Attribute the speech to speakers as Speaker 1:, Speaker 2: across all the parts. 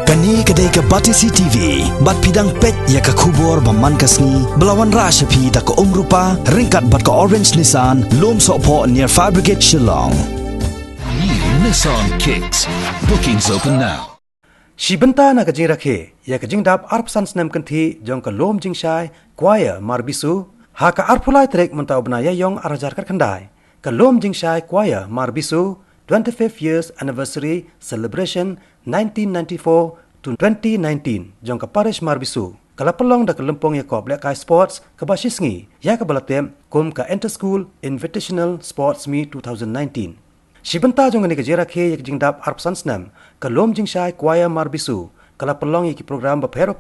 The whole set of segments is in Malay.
Speaker 1: Kani kedai ke Batisi TV, bat pidang pet ya ke kubur baman kasni, belawan rasa pi tak ke rupa, ringkat bat ke Orange Nissan, lom sokpo near Fire Brigade Shillong.
Speaker 2: New Nissan Kicks. Bookings open now.
Speaker 3: Shibenta na kajing rakhe, ya kajing dap arpsan snem kanthi jong ka lom jing shai, choir marbisu, ha ka arpulai trek mentau benaya yong arajar kandai. Ka lom jing shai choir marbisu, 25th years anniversary celebration 1994 to 2019 jong ka parish marbisu. Kala pelong da kelempong ya ko black eye sports ka basisngi, ya ka balatem kum ka enter school invitational sports meet 2019. Shibenta jong ni kajira khe yak jing dap arpsan snam ka lom jing shai choir marbisu kala pelong ki program ba per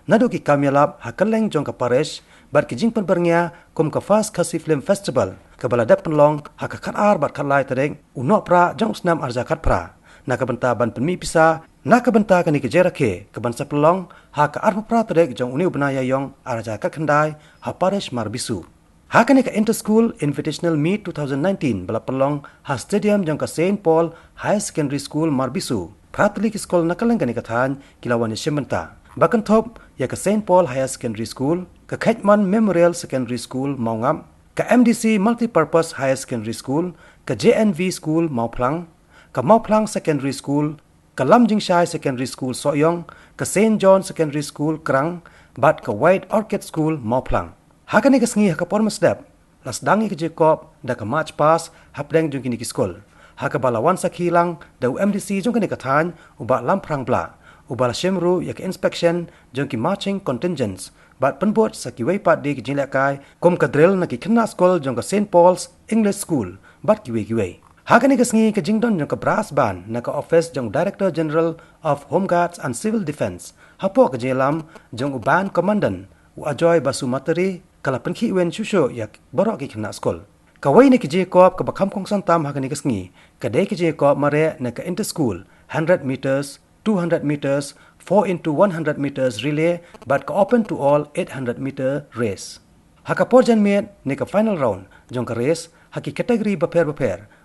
Speaker 3: nadu ki kamyalap hakaleng jong ka parish bat ki jing pen berngya kum ka fast kasi film festival ka baladap penlong hakakat ar bat khalai tereng unok pra jong snam arjakat pra na ka benta ban penmi pisa na ka benta ka ni kajira khe ka ban sa pelong haka ar pra tereng jong uni ubnaya yong arjakat khandai ha parish marbisu. Hakane ka Inter School Invitational Meet 2019 bala pelong ha stadium jong ka St. Paul High Secondary School Marbisu. Catholic School nakalang kani kathan kilawan ni Shimenta. Bakan top ya ka St. Paul High Secondary School, ka Khetman Memorial Secondary School Maungam, ka MDC Multipurpose High Secondary School, ka JNV School Mauplang, ka Mauplang Secondary School, ka Lam Jingshai Secondary School Soyong, ka St. John Secondary School Krang, bat ka White Orchid School Mauplang. Hakane ka sngi haka porma step las dangi ke Jacob da ka march pass hapdeng jong kini ki skol haka balawan sa khilang da MDC jong kini ka than uba lamprang bla uba shemru ya ka inspection jong ki marching contingents bat penbot sa ki wei pat de ki jinlakai kom ka drill na ki khna skol jong ka St. Paul's English School bat ki wei hakane ka sngi ka jingdon jong ka brass band na ka office jong Director General of Home Guards and Civil Defence hapo ka jelam jong uban commandant Ajoy Basumatari kala penki wen shusho yak borok ki khna skol kawai ne ki Jacob ka bakham kong santam hakani kasngi kadai ki Jacob mare na ka inter school 100 meters 200 meters 4 into 100 meters relay but ka open to all 800 meter race haka porjan met ne ka final round jong ka race haki category baper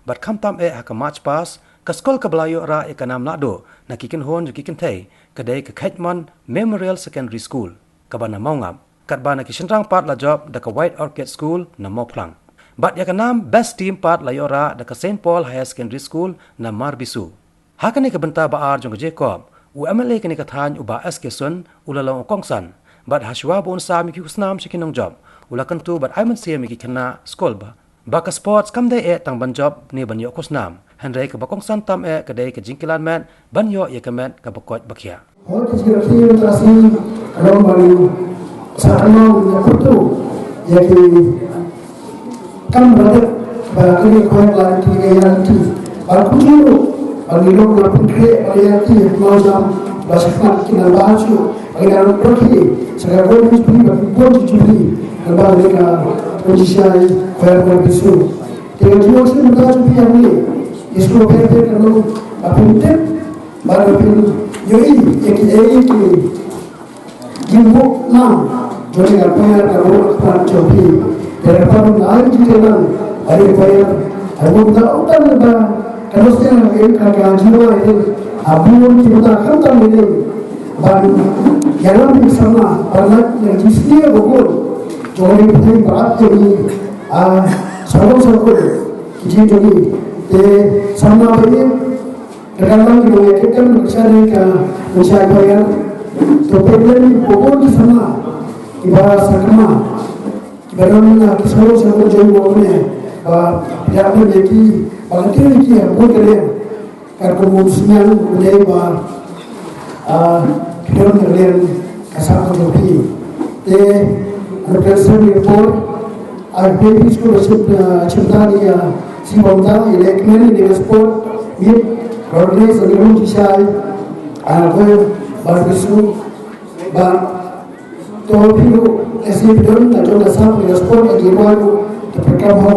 Speaker 3: but kham tam haka march pass ka skol ka blayo ra e kanam lado na ki kin hon ki kin thai kadai ka Khetman Memorial Secondary School kabana maungam katbana ki sentrang part la job da ka White Orchid School na Moplang bat ya kanam best team part la yora da ka St. Paul High Secondary School na Marbisu hakane ka benta baar jong Jacob u MLA kani ka than u ba SK Sun ulalong kongsan bat hashwa bon sa mi ki kusnam shikinong job ulakan tu bat aiman sia mi ki khna school ba ka sports kam dai tang ban job ne ban yo kusnam hanrai ka bakongsan tam ka dai ka jingkilan man ban yo ya ka man ka bakot bakhya
Speaker 4: और किसी रखी तरसी कलम वाली साधनों या कुत्तों या कि कम बदल बाकी कोई लाइन की गई है कि बाकी लोग ना पुंखे और या कि मौजूद बसना कि नवाजो अगर आप रखी सगर कोई भी बहुत चुनी नवाज का पोजीशन फायर कर बिसु तेरे से नवाज भी हमने इसको फिर करो अपने बाकी यही एक Ibu nam, jadi apa kalau orang cobi, daripada naik kita nam, ada bayar, ada utang ada, kalau saya nak kerja jiwa ini, abang kita kan tak boleh, baru yang lebih sama, banyak yang disini bukan, jadi kita berat jadi, sokol, jadi sama begini, kadang-kadang kita mencari bayar. तो पहले बहुत ही समा इबारा सकमा इबारा किसको सको जो वो ने या तो देखी बाकी की वो करे कर को मुस्लिम ने बा फिर ने ऐसा तो भी ते प्रोफेसर रिपोर्ट और बेबी स्कूल चिंता दिया सिमोंता इलेक्ट्रिकल स्पोर्ट ये रोडलेस अगले दिशाएं Marbisu ban to pilu esi bidon na jona sam ni sport agi waru to program ho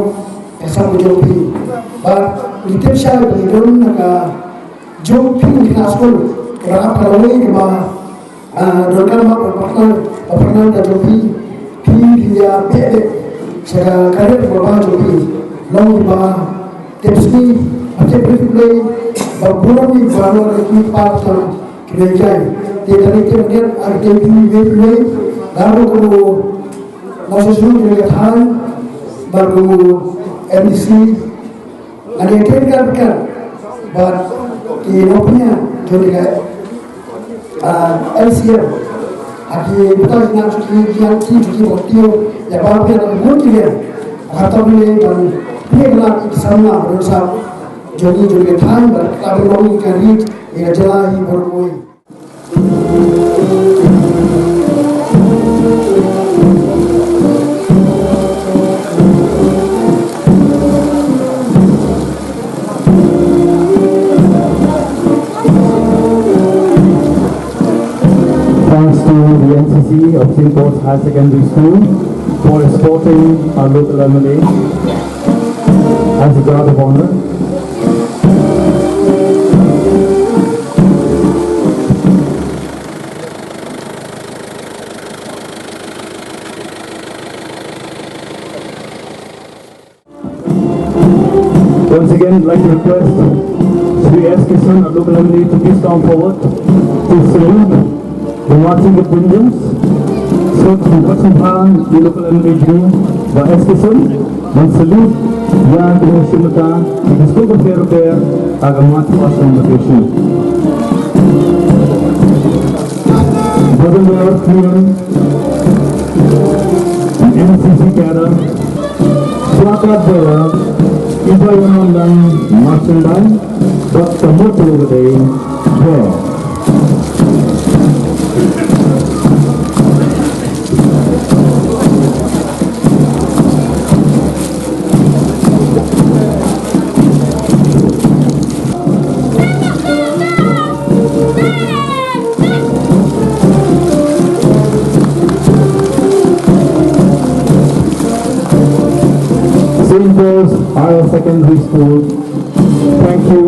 Speaker 4: esa mujopi ban litip sha bidon na ka jo pilu ni school ra parawe ke ba dokar ma partner da jopi pi dia be sega kare ko ba jopi long ba tipsi ate briefly ba buno ni baro ki part Kirejai, dia tadi kemudian ada PVV, lalu kamu Moses Lu juga tahan, baru MDC, ada yang kan, but di nopnya juga LCM, ada betul yang cuci waktu ya baru yang mungkin ya, atau ini dan dia kelak sama berusaha jadi juga tahan, tapi mau ikan ia jelahi bermui.
Speaker 5: Thanks to the NCC of St. Paul's High Secondary School for escorting our local MLA as a guard of honor. Once again, I'd like to request Sri S. Kishan, our local MLA, to please come forward to salute the marching contingents. So, from Washington, the local MLA June, by S. Kishan, and salute Yan Shimata, the School of Fair Affair, Agamat Ashram location. Brother Mayor Clean, NCC cadre, Swaka Bera, Ibayanandan marching band, Dr. Motto over there. St. Paul's Higher Secondary School. Thank you.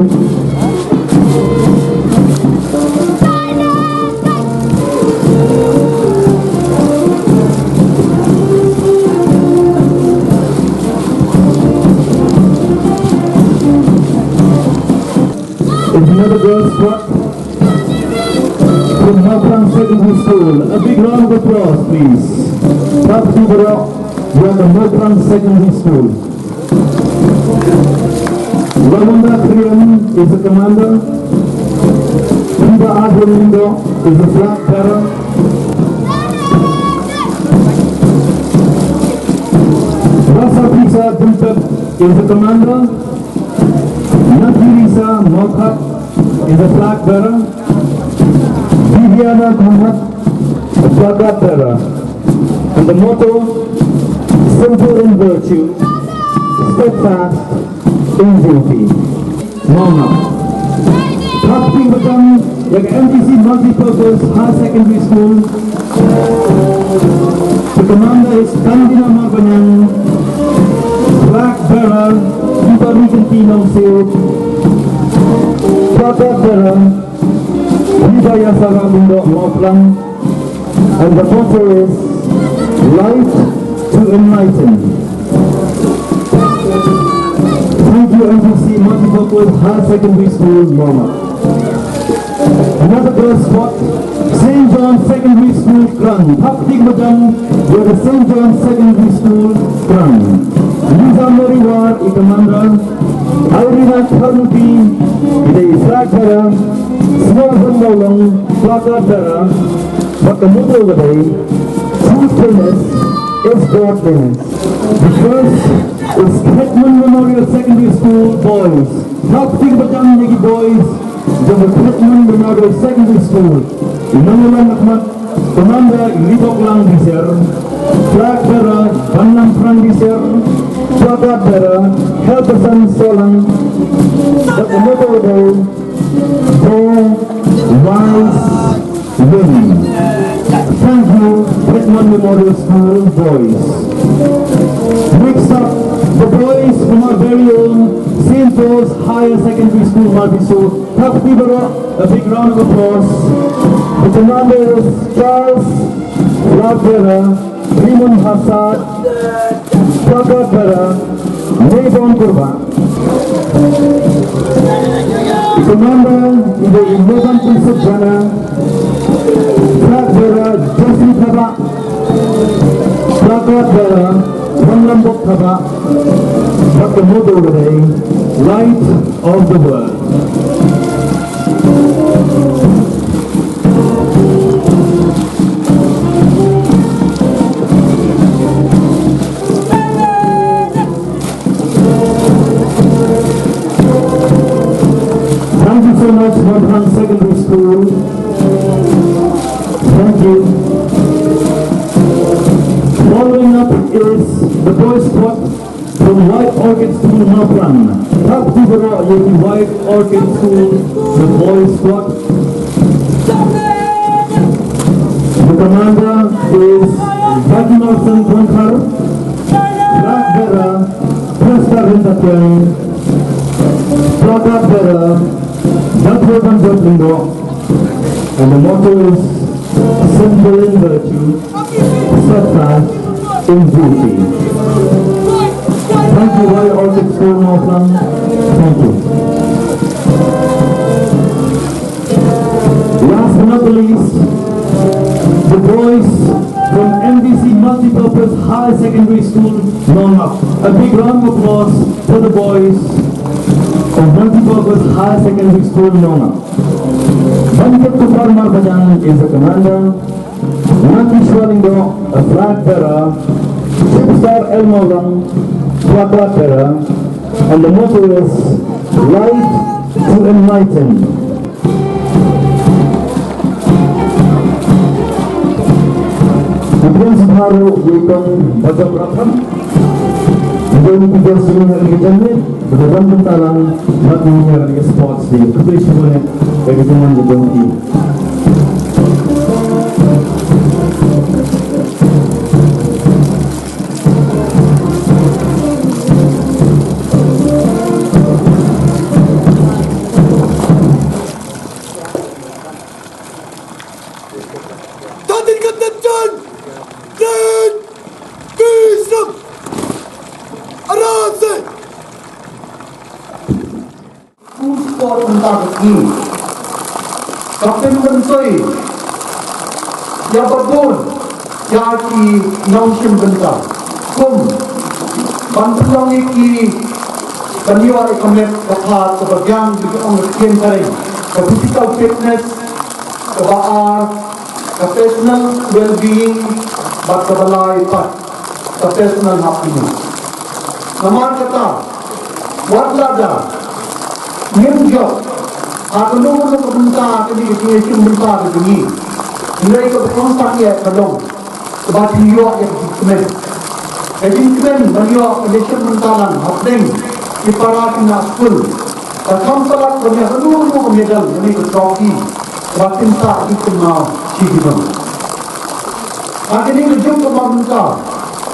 Speaker 5: It's another girls' squad from Hopland Secondary School. A big round of applause, please. Top Tibara, we are the Hopland Secondary School. Ramanda Kriyan is the commander. Riba Adwalindo is the flag bearer. Rasa Pisa Dumpet is the commander. Nathirisa Mokhat is the flag bearer. Viviana Khamat, the flag bearer. And the motto, simple in virtue, steadfast in duty. Mama. Kapti Batam, like MTC Multipurpose High Secondary School. The commander is Kandina Marbanyan, flag bearer, Cuba Regentino Silk, flag bearer, Cuba Yasaramundo Moplan, and the motto is light to enlighten. Thank you, MTC Multipurpose High Secondary School, Mama. Another girls' spot, St. John Secondary School, Krang. Paktik Madam, you're the St. John Secondary School, Krang. Lisa Moriwar, the commander. Irina Karnuti, the flag bearer. Small Vandolong, flag bearer. But the motto over there, truthfulness is godliness. The first is Hetman Memorial Secondary School, boys. Paktik Madam, Negi boys. The Hetman Memorial Secondary School. Imanulan Ahmad, Commander Libok Lang Diser, flag bearer Bannam Prang Diser, flag bearer Helperson Solang, the motto day, go wise win. Thank you, Hetman Memorial School boys. Next up, the boys from our very own St. Paul's Higher Secondary School, Marbisu. A big round of applause. The commander is Charles Flagbera, Raymond Hassad, Flagbera, Nabon Kurba. Commander in the 11th Police Ghana, flag bearer Jeffrey Thaba, flag bearer Wanglambok Thaba, got the motto today, Light of the World. Thank you so much, Madhan Secondary School. Thank you. Following up is the boys' squad from White Orchid School, Northland. Top Tibero, Yeti White Orchid School, the boys' squad. The commander is Vaginarsan Kwankar, flag bearer, Presta Rintakyang, flag bearer, Jathoban Jatlindo, and the motto is simple in virtue, steadfast in duty. Thank you, White Orchid School, Northland. Thank you. Last but not the least, the boys from MDC Multipurpose High Secondary School, Nongak. A big round of applause for the boys of Multipurpose High Secondary School, Nongak. Banjit Kufar Marbajan is the commander. Naki Shwalindo, a flag bearer. Chipstar Elmogam, flag bearer. And the motto is Light to Enlighten. Kemudian separuh yaitu bagian belakang Jadi tiga sebelum hari kejangan Berdepan bentalang Matinya hari sports di Ketulis semuanya Bagi teman di Bongki.
Speaker 4: Kapten Bensoi, ya betul, ya ki nongsim bentar, bantuan iki baniwa ekonomi kepat kebagian di orang sekian kali, ke physical fitness, ke baar, ke personal well-being, bat kebalai pat, ke personal happiness. Nama kata, buat lada, job. Aku nunggu bentar tadi kita bentar begini. Mulai ke kontak ya kalau sebab dia yang dikemen. Jadi kemen beliau election bentaran happening di para kena school. Kalau salah punya nunggu medal ini ke trofi. Sebab cinta itu mau cium. Hari ini jom ke bentar.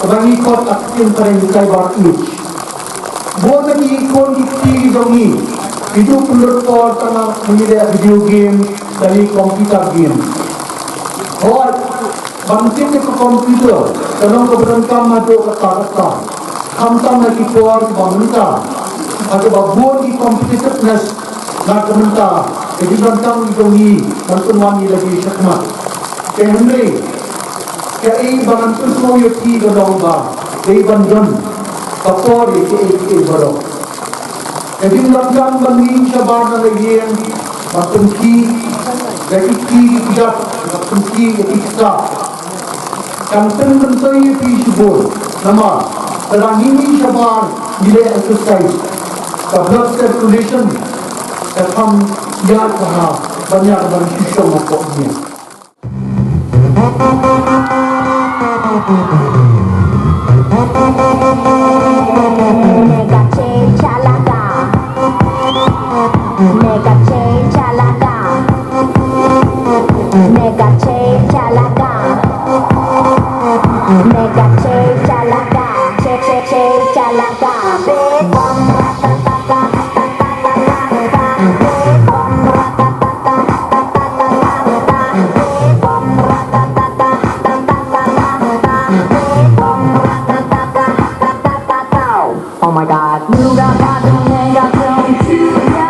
Speaker 4: Sebab ikut action kering cyber age. Boleh ikut di dongi. Itu peluang tengah menjadi video game dari komputer game. Oh, bangkit ke komputer, kalau keberangkam masuk ke kata, hamtam lagi keluar ke bangsa. Ada babon di komputer plus nak kementar. Jadi berangkam itu ni, bantuan wangi lagi syakmat. Kehendre, kei bantuan semua yuti ke lomba, kei bantuan, kapori kei baru. Jadi melakukan banding sabar dan lagian Maksud ki Jadi ki tidak Maksud ki jadi kita Kanten bensai pi subur Nama Terang ini sabar Bila exercise The blood circulation Akan Biar kena Banyak dari sisa makoknya
Speaker 6: Mega change alaga, mega change alaga, mega change alaga, change alaga. Big bomb ratatata, tatatata, big bomb ratatata, tatatata, big bomb ratatata, tatatata, big bomb ratatata, tatatata. Oh my God, you got mega change.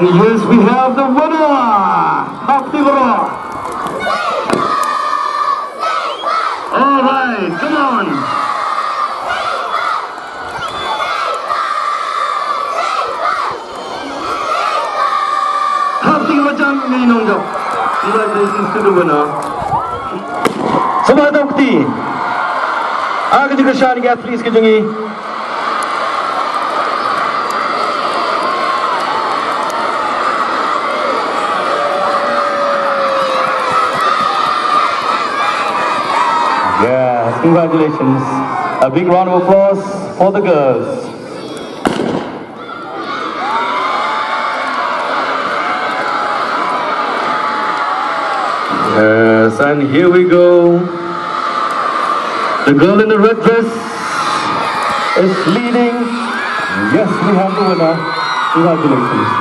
Speaker 5: And yes, we have the winner, Haftivara. All right, come on. Haftivara Minonga. Congratulations to the winner. Selamat ukti. Agar juga syarikat please kejungi. Yes, congratulations. A big round of applause for the girls. Yes, and here we go. The girl in the red dress is leading. Yes, we have the winner. Congratulations.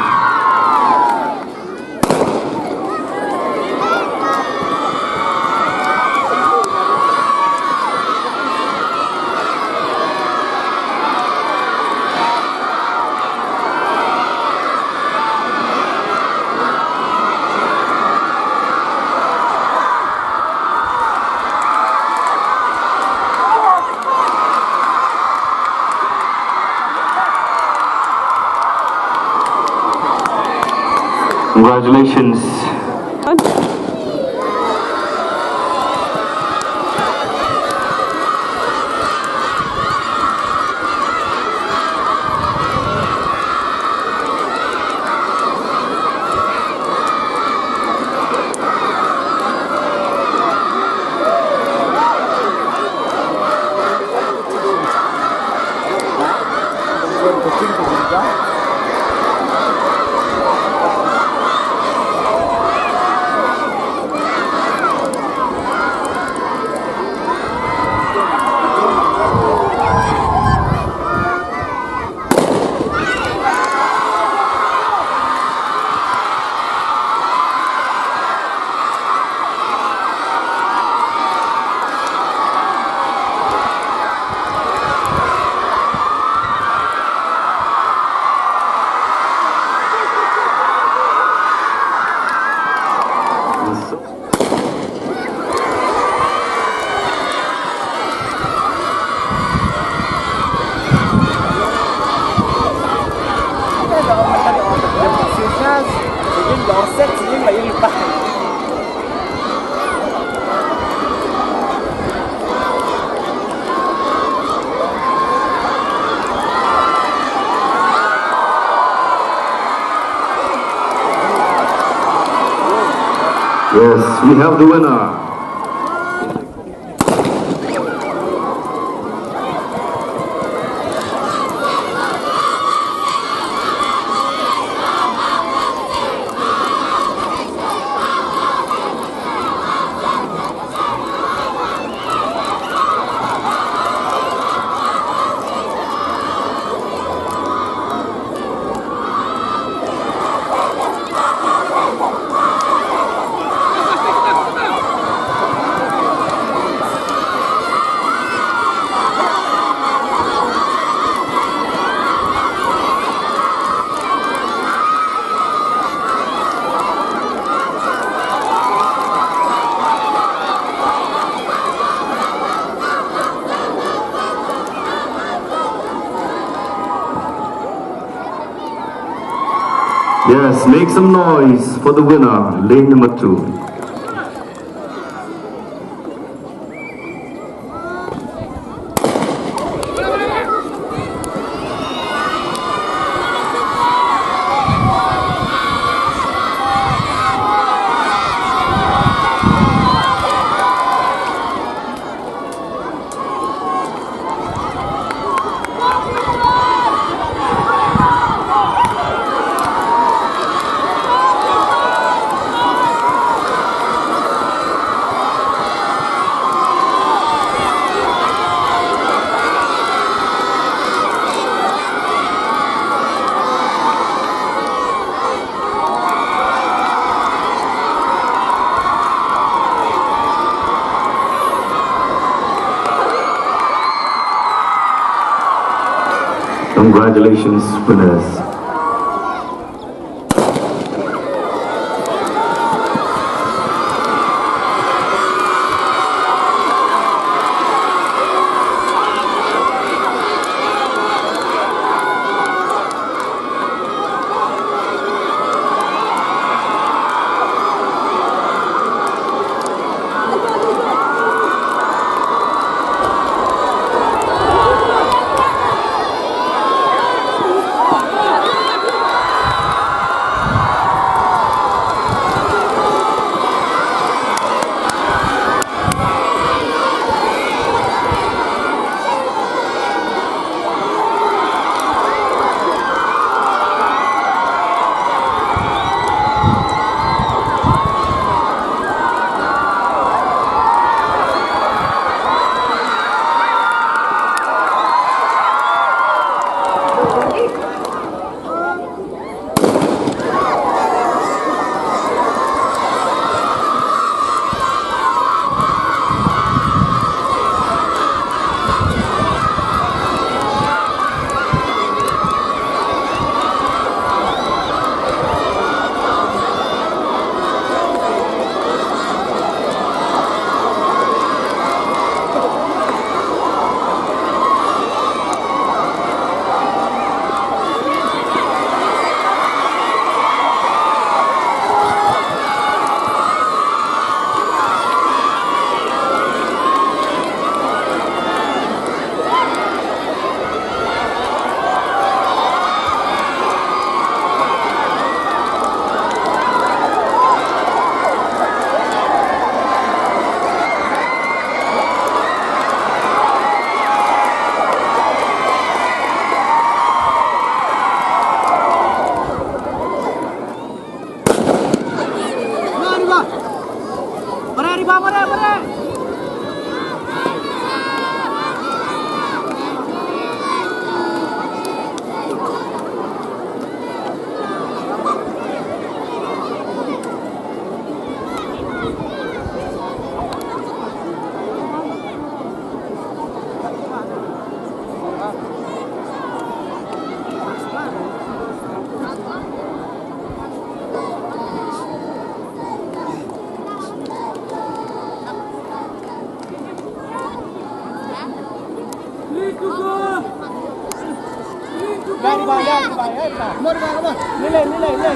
Speaker 5: Congratulations. Yes, we have the winner. Yes, make some noise for the winner, lane number 2. Congratulations, winners.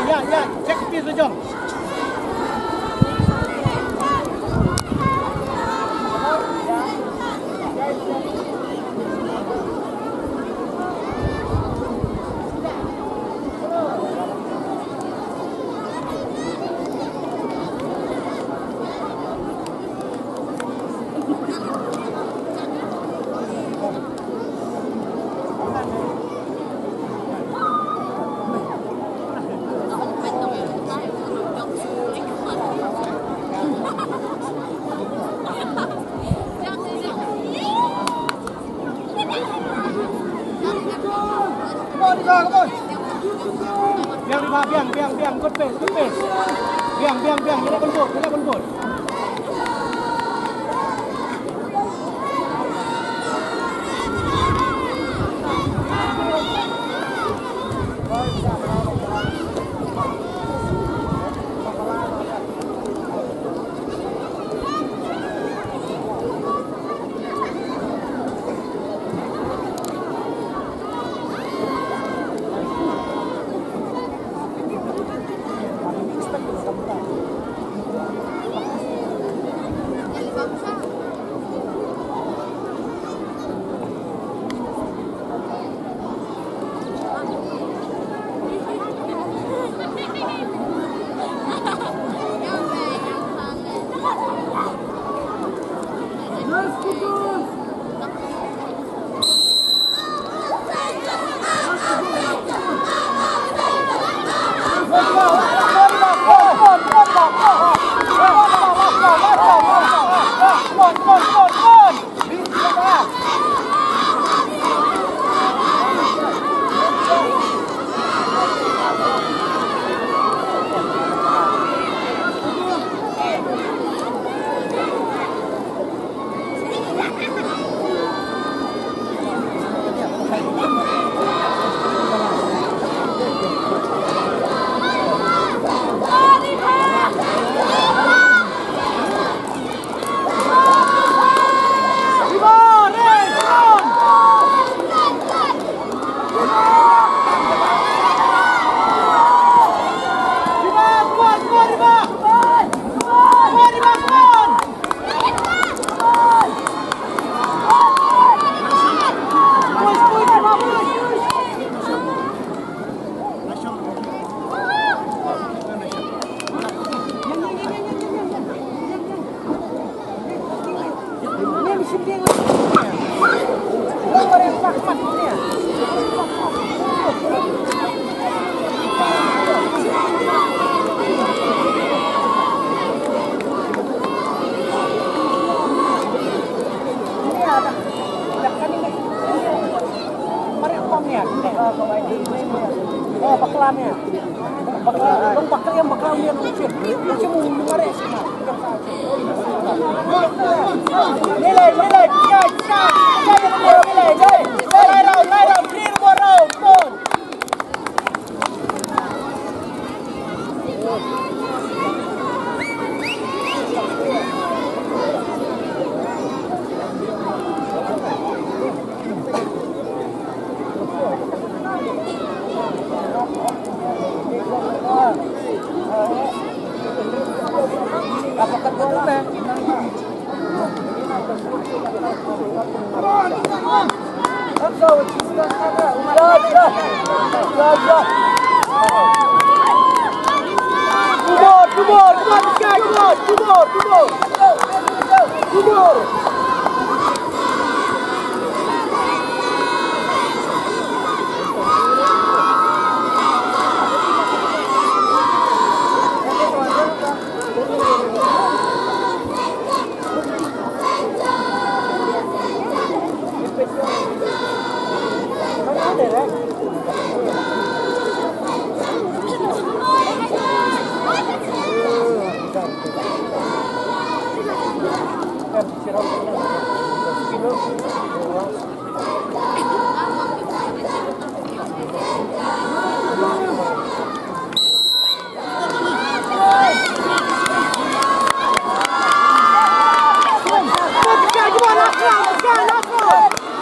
Speaker 7: Ya, cek kaki sejong. Biang, good pace. Biang, ini konbot.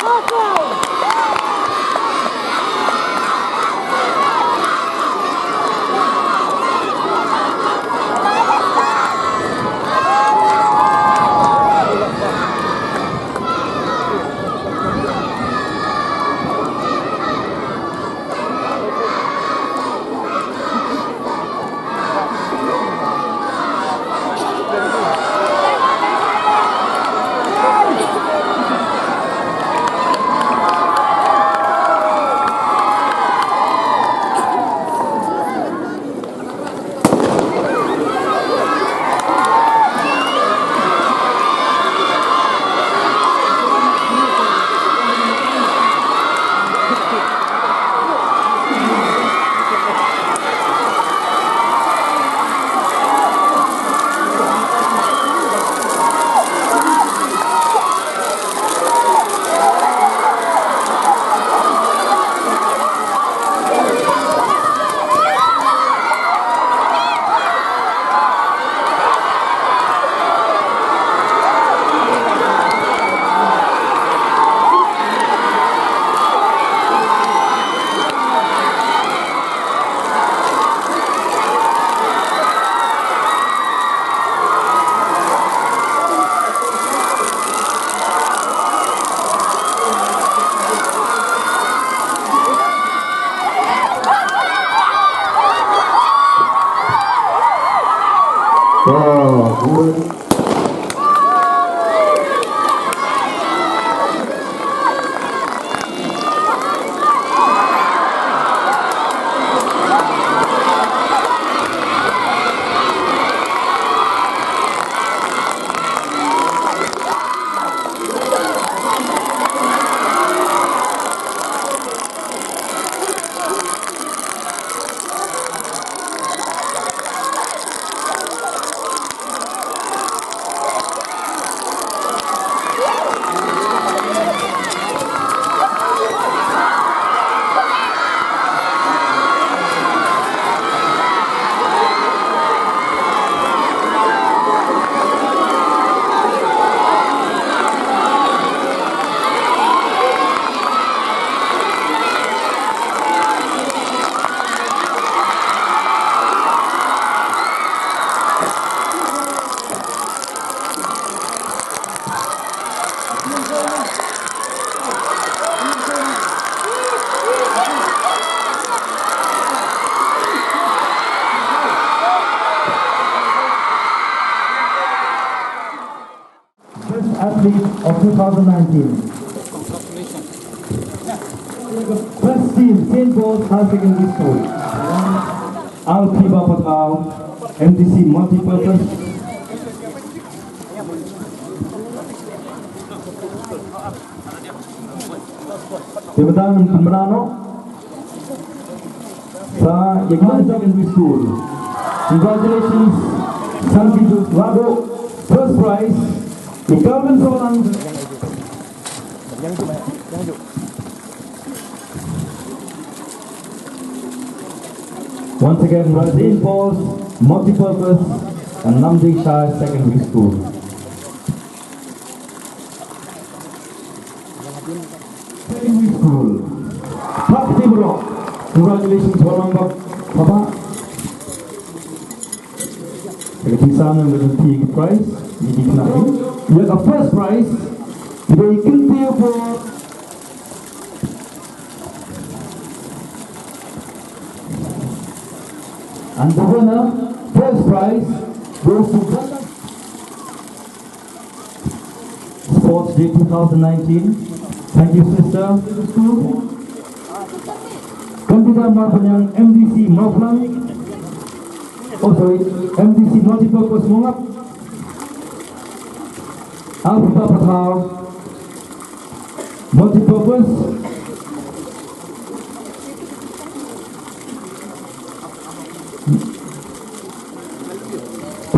Speaker 8: Let's go!
Speaker 5: Best athlete of 2019. Best team, St. Paul's High Secondary School. Alpiba Patel, MTC Multipurpose. Kemudian pemenang sa Yagman Secondary School. Congratulations, Sanjidu Lago. First prize, the Calvin Solang. Once again, St. Paul's Multipurpose and Namding Shah Secondary School. Secondary School. Pak Tibro. Congratulations, Walambak Papa. Sana with the big prize. You have a first prize. They can pay for. And the winner, first prize, goes to Ghana Sports Day 2019. Thank you, sister. Kandidat yang MDC Maflang. Oh sorry, MDC Multipurpose Mongap. Alpha Patel. Multipurpose.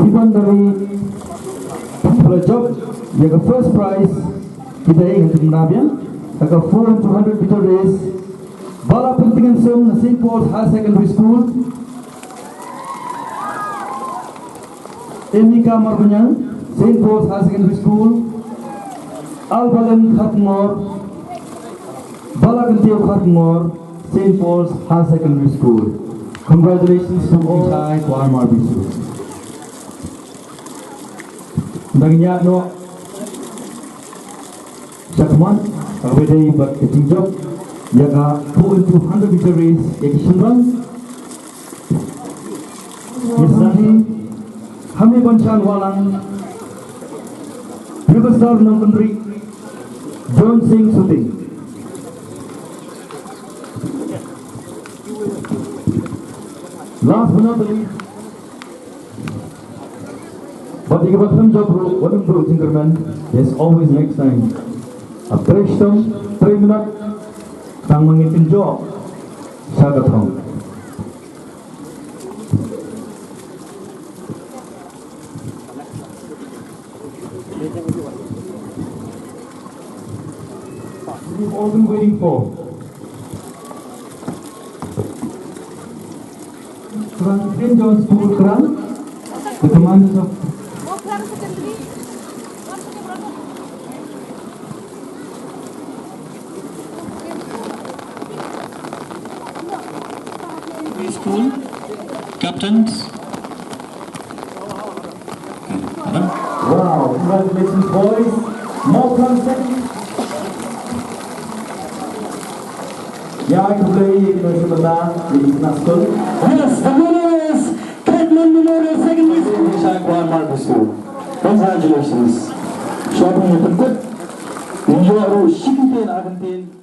Speaker 5: Iban dari Pelajok, yang first prize kita ingin menambil, agak 400 meter race, bala pentingan sem St. Paul's High Secondary School, Emika Marbanyang, St. Paul's High Secondary School, Albalan Khatmor, bala Kentio Khatmor, St. Paul's High Secondary School. Congratulations to all Kuan Marbisu. Bagnya no Chakman away but getting job yaga 200 meter race ekishunran yesani hame banchan walang Riverstar Namkandri John Singh Shooting. Last but not least, but the Gavatham job, what I'm doing, there's always next time. A preshtam, 3 minutes, tang mangitin job, Shagatham. We've all been waiting for. St. John's School, Kran, the commanders of
Speaker 8: School captains.
Speaker 5: wow, congratulations boys. More consent. Yeah, I can play in the National.
Speaker 8: Yes, the winner is
Speaker 5: Government Memorial Secondary School Jingshai Choir Marbisu. Congratulations. Shopping your good. Enjoy our shipping and